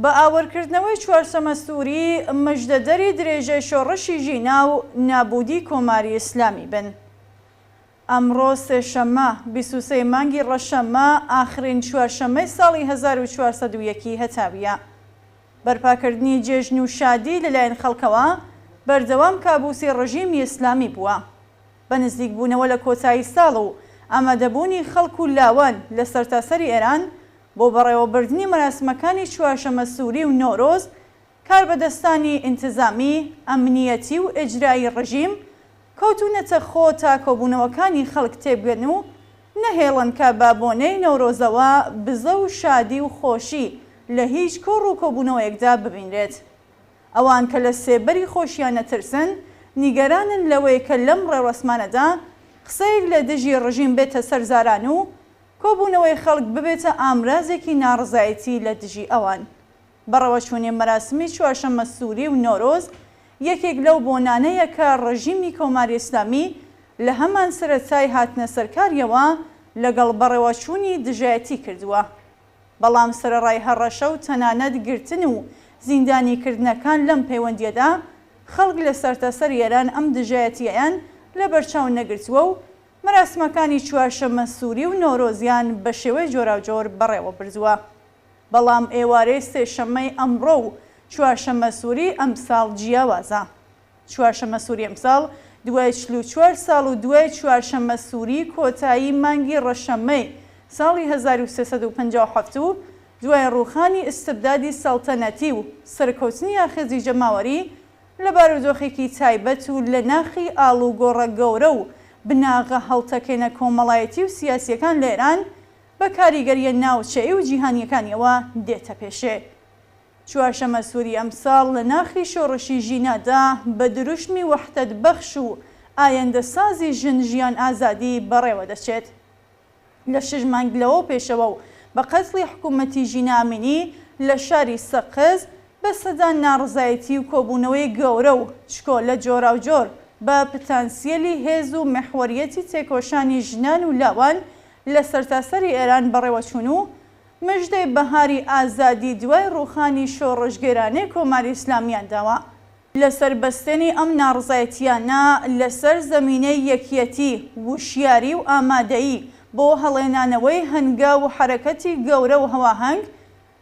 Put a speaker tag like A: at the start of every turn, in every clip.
A: بە ئاوەرکردنەوەی چوارسەمە سووری مژدەدەری درێژەی شۆڕشی ژینا و نابودی کۆماری ئیسلامی بن. ئەمڕۆ سێشەممە 23 مانگی ڕەشەممە ئاخرین چوارشەممەی ساڵی 1401 هەتاویە. بەرپاکردنی جێژن و شادی لەلایەن خەڵکەوە بەردەوام کابوسی ڕژیمی ئیسلامی بووە. بە نزیک بوونەوە لە کۆتایی ساڵ و ئامادەبوونی خەڵک و لاوان لە سەرتاسەری ئێران بۆ بەڕێوەبردننی مەراسمەکانی چوارشەمە سووری و نۆرۆز، کاربەدەستانی ئینتزامی، ئەمنیەتی و ئیجرایی ڕژیم کەوتونەتە خۆ تا کۆبوونەوەکانی خەڵک تێبگەن و نەهێڵن کە بابۆنەی نەورۆزەوە بزە و شادی و خۆشی لە هیچ کۆڕ و کۆبوونەوەیەکدا ببینرێت. ئەوان کە لە سێبەری خۆشیان نەترسن نیگەرانن لەوەی کە لەم ڕێوەسمانەدا قسەیەک لە دژی ڕژیم بێتە سەرزاران و کۆبوونەوەی خەڵک ببێتە ئامرازێکی ناڕزایەتی لە دژی ئەوان. بەڕەوەچوونی مەراسمی چوارشەممە سووری و نۆرۆز یەکێک لەو بۆنانەیە کە ڕژیمی کۆماری ئیسلامی لە هەمان سەرەتای هاتنە سەرکاریەوە لەگەڵ بەڕێوەچوونی دژایەتی کردووە. بەڵام سەرەڕای هەڕەشە و تەنانەت گرتن و زیندانیکردنەکان لەم پەیوەندیەدا خەڵک لە سەرتاسەر ئێران ئەم دژایەتیەیان لە بەرچاو نەگرتووە و مەراسمەکانی چوارشەممە سووری و نۆرۆزیان بە شێوەی جۆراوجۆر بەڕێوە بردووە. بەڵام ئێوارەی سێشەممەی ئەمڕۆ و چوارشەممە سووری ئەمساڵ جیاوازە. چوارشەممە سووری ئەمساڵ دوای 44 ساڵ و دوای چوارشەممە سووری کۆتایی مانگی ڕەشەممەی ساڵی 1357 و دوای ڕووخانی ئستبدادی سەڵتەنەتی و سەرکەوتنی یاخێزی جەماوەری لە بارودۆخێکی تایبەت و لە ناخی ئاڵوگۆڕە گەورە و بناغە هەڵتەکێنە کۆمەڵایەتی و سیاسیەکان لە ئێران بە کاریگەریە ناوچەیی و جیهانیەکانیەوە دێتە پێشێ. چوارشەممە سووری ئەمساڵ لە ناخی شۆڕشی ژینادا بە دروشمی وەحدەت بەخش و ئایندەسازی ژن ئازادی بەڕێوە دەچێت. لە 6 مانگ لەوە پێشەوە و بە قەتڵی حکوومەتی ژینا ئامینی لە شاری سەقز بە سەدا ناڕزایەتی و کۆبوونەوەی گەورە و شکۆلە جۆراوجۆر بە پتانسیێلی هێز و مەحوەریەتی تێکۆشانی ژنان و لاوان لە سەرتاسەری ئێران بەڕێوەچوون و مژدەی بەهاری ئازادی دوای ڕووخانی شۆڕژگێرانەی کۆماری ئیسلامیان داوە. لەسەر بەستێنی ئەم ناڕزایەتیانە لەسەر زەمینەی یەکیەتی، وشیاری و ئامادەیی بۆ هەڵێنانەوەی هەنگا و حرەکەتی گەورە و هەواهەنگ،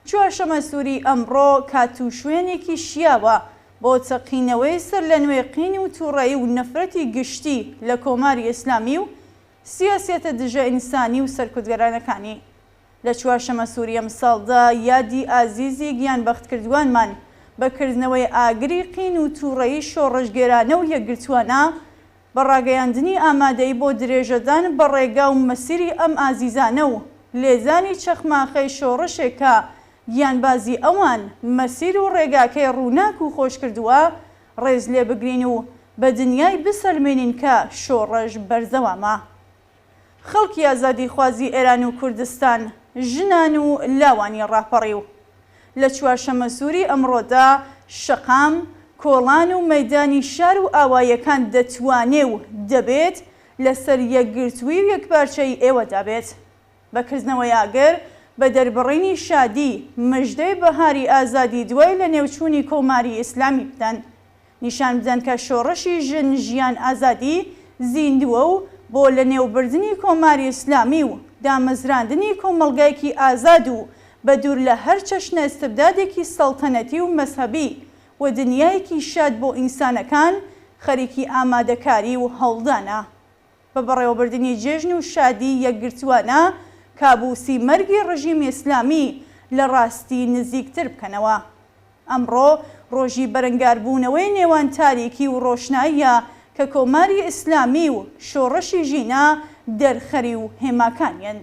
A: چوارشەممە سووری ئەمڕۆ کات و شوێنێکی شیاوە بۆ تەقینەوەی سەر لە نوێ قینی و تووڕەیی و نەفرەتی گشتی لە کۆماری ئیسلامی و سیاسەتە دژە ئینسانی و سەرکوتگەرانەکانی. لە چوارشەممە سووری ئەمساڵدا یادی ئازیزی گیانبەختکردووانمان بەکردنەوەی ئاگری قین و تووڕەیی شۆڕژگێرانە و یەکگرتووانە بە ڕاگەیاندنی ئامادەی بۆ درێژەدان بە ڕێگا و مەسیری ئەم ئازیزانە و لێزانی چەخماخەی شۆڕشێکە گیانبازی ئەوان مەسیر و ڕێگاکەی ڕووناک و خۆش کردووە ڕێز لێ بگرین و بە دنیای بسەلمێنین کە شۆڕش بەرزەوامە. خەڵکی ئازادی خوازی ئێران و کوردستان، ژنان و لاوانی ڕاپەڕی و لە چوارشەممە سووری ئەمڕۆدا شەقام، کۆڵان و مەیدانی شار و ئاوایەکان دەتوانێ و دەبێت لەسەر یەکگرتووی و یەکپارچەی ئێوەدا بێت. بەکردنەوەی ئاگر بە دەربڕینی شادی مژدەی بەهاری ئازادی دوای لە نێوچوونی کۆماری ئیسلامی بدەن، نیشان بدەن کە شۆڕشی ژن ئازادی زیندووە و بۆ لە نێوبردننی کۆماری ئیسلامی و دامەزراندنی کۆمەڵگایەکی ئازاد و بە دوور لە هەر چەشنە ئستبدادێکی سەڵتەنەتی و مەسهەبی و دنیایەکی شاد بۆ ئینسانەکان خەریکی ئامادەکاری و هەوڵدانە. بە بەڕێوەبردننی جێژن و شادی یەکگرتووانە کابوسی مەرگی ڕژیمی ئیسلامی لە ڕاستی نزیکتر بکەنەوە. ئەمڕۆ ڕۆژی بەرەنگاربوونەوەی نێوان تاریکی و ڕۆشناییە کە کۆماری ئیسلامی و شۆڕشی ژینا دەرخەری و هێماکانیان.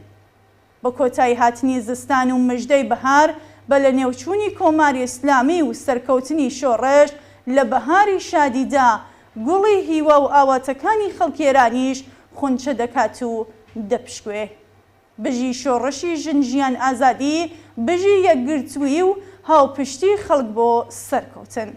A: بە کۆتایی هاتنی زستان و مژدەی بەهار بە لە نێوچوونی کۆماری ئیسلامی و سەرکەوتنی شۆڕش لە بەهاری شادیدا گوڵی هیوە و ئاواتەکانی خەڵکێرانیش خونچە دەکات و دەپشکوێ. بژی شۆڕشی ژن ئازادی، بژی یەکگرتووی و هاوپشتی خەڵک بۆ سەرکەوتن.